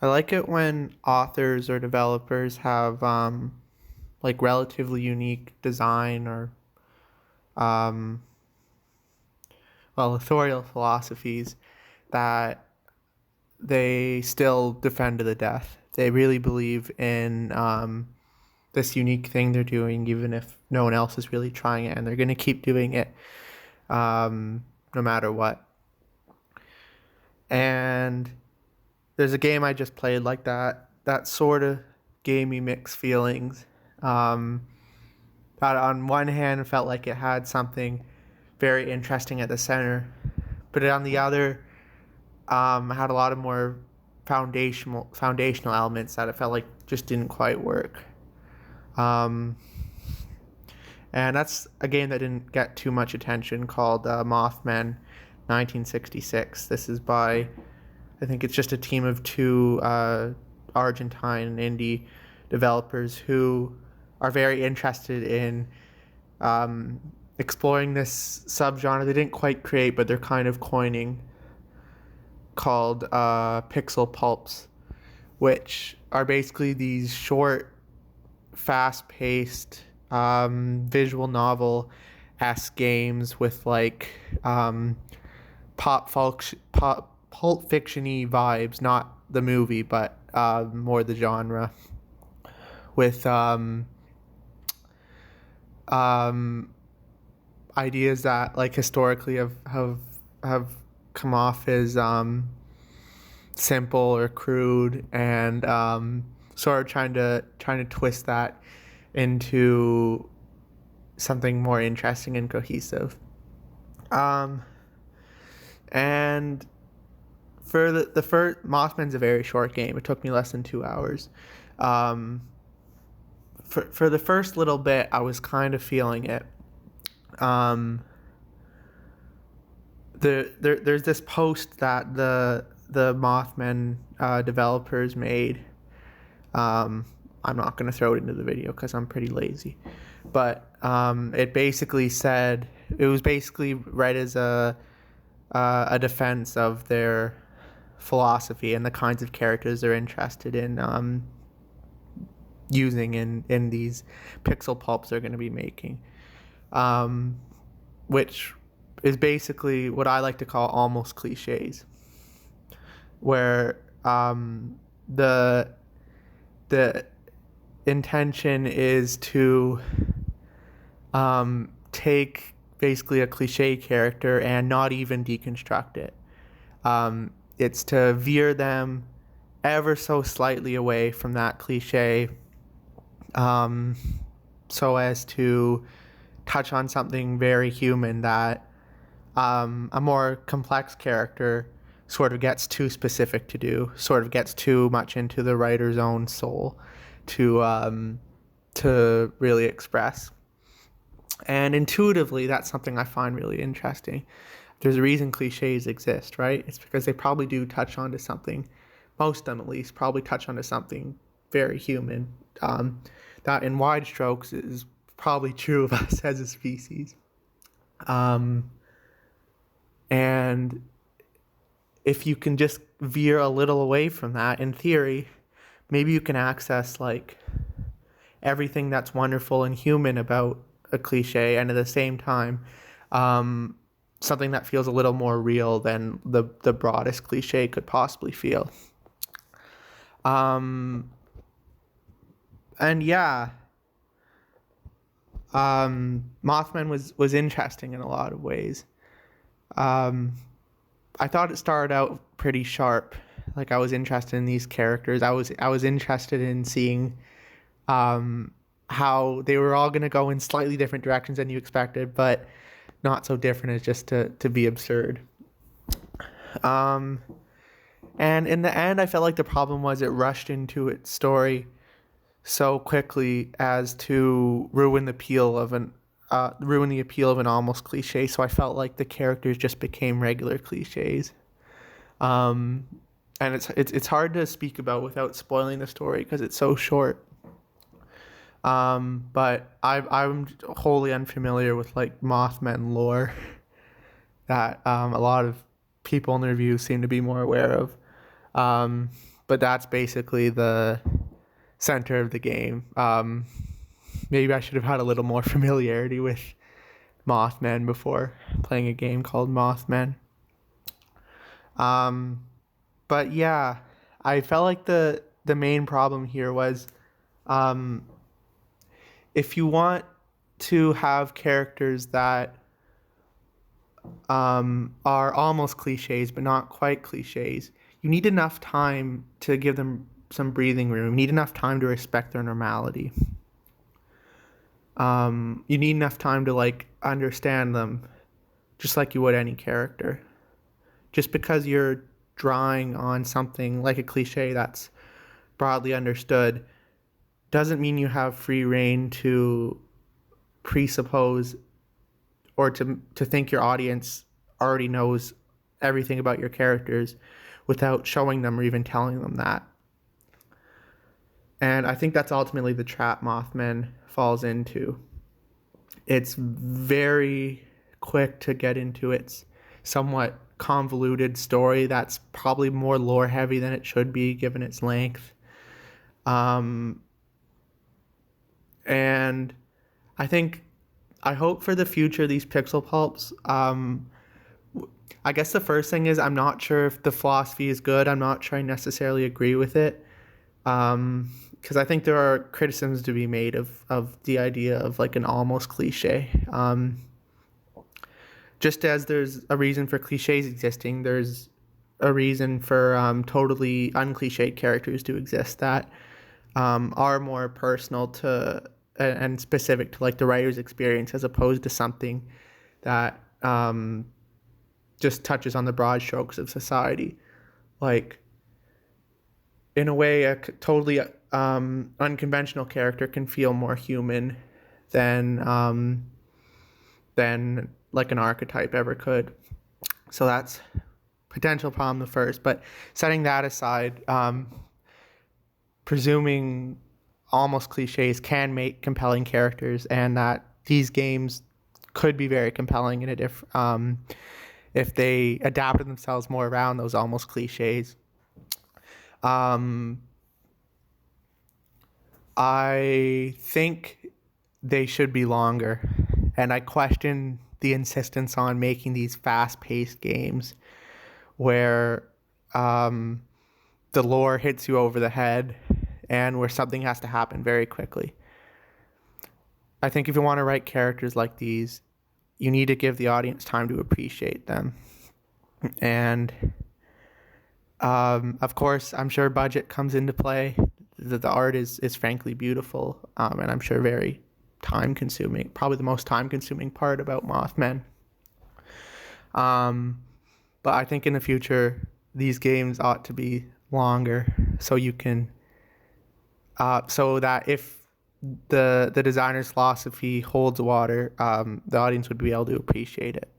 I like it when authors or developers have like relatively unique design or um, authorial philosophies that they still defend to the death. They really believe in this unique thing they're doing, even if no one else is really trying it, and they're going to keep doing it no matter what. And there's a game I just played like that. That sort of gave me mixed feelings. Um, that on one hand felt like it had something very interesting at the center, but on the other, had a lot of more foundational elements that it felt like just didn't quite work. Um, and that's a game that didn't get too much attention called Mothmen 1966. This is by, I think it's just a team of two Argentine indie developers who are very interested in exploring this subgenre they didn't quite create, but they're kind of coining, called pixel pulps, which are basically these short, fast-paced visual novel-esque games with like pulp fiction-y vibes, not the movie, but more the genre, with um, ideas that like historically have come off as simple or crude, and sort of trying to twist that into something more interesting and cohesive. Um, and for the first, Mothman's a very short game. It took me less than 2 hours. Um, for the first little bit, I was kind of feeling it. Um, there's this post that the Mothmen developers made. I'm not going to throw it into the video because I'm pretty lazy, but it basically said, it was basically read as a defense of their philosophy and the kinds of characters they're interested in using in these pixel pulps they're going to be making, which is basically what I like to call almost cliches, where the the intention is to take basically a cliche character and not even deconstruct it. It's to veer them ever so slightly away from that cliche, so as to touch on something very human that a more complex character sort of gets too specific to do, sort of gets too much into the writer's own soul to really express. And intuitively, that's something I find really interesting. There's a reason cliches exist, right? It's because they probably do touch onto something, most of them at least, probably touch onto something very human. That in wide strokes is probably true of us as a species. And if you can just veer a little away from that, in theory, maybe you can access like everything that's wonderful and human about a cliche, and at the same time, something that feels a little more real than the broadest cliche could possibly feel. Um, and yeah, Mothman was interesting in a lot of ways. Um, I thought it started out pretty sharp. Like, I was interested in these characters. I was interested in seeing how they were all going to go in slightly different directions than you expected, but not so different as just to be absurd. Um, and in the end, I felt like the problem was it rushed into its story so quickly as to ruin the appeal of an almost cliche. So I felt like the characters just became regular cliches. Um, and it's hard to speak about without spoiling the story because it's so short. But I'm wholly unfamiliar with like Mothman lore that a lot of people in the reviews seem to be more aware of. Um, but that's basically the center of the game. Maybe I should have had a little more familiarity with Mothmen before playing a game called Mothmen. But yeah, I felt like the main problem here was, um, if you want to have characters that are almost cliches but not quite cliches, you need enough time to give them some breathing room. You need enough time to respect their normality. You need enough time to like understand them, just like you would any character. Just because you're drawing on something like a cliche that's broadly understood doesn't mean you have free reign to presuppose or to think your audience already knows everything about your characters without showing them or even telling them that. And I think that's ultimately the trap Mothmen falls into. It's very quick to get into its somewhat convoluted story that's probably more lore heavy than it should be given its length. And I hope for the future these pixel pulps. I guess the first thing is I'm not sure if the philosophy is good. I'm not sure I necessarily agree with it. Because I think there are criticisms to be made of the idea of like an almost cliche. Just as there's a reason for cliches existing, there's a reason for totally uncliched characters to exist that are more personal to and specific to like the writer's experience, as opposed to something that just touches on the broad strokes of society. Like, in a way, a totally unconventional character can feel more human than like an archetype ever could. So that's potential problem the first. But setting that aside, presuming almost cliches can make compelling characters, and that these games could be very compelling in if they adapted themselves more around those almost cliches. I think they should be longer, and I question the insistence on making these fast-paced games where the lore hits you over the head and where something has to happen very quickly. I think if you want to write characters like these, you need to give the audience time to appreciate them. And of course, I'm sure budget comes into play. The art is frankly beautiful, and I'm sure very time-consuming. Probably the most time-consuming part about Mothmen. But I think in the future, these games ought to be longer, so you can, so that if the designer's philosophy holds water, the audience would be able to appreciate it.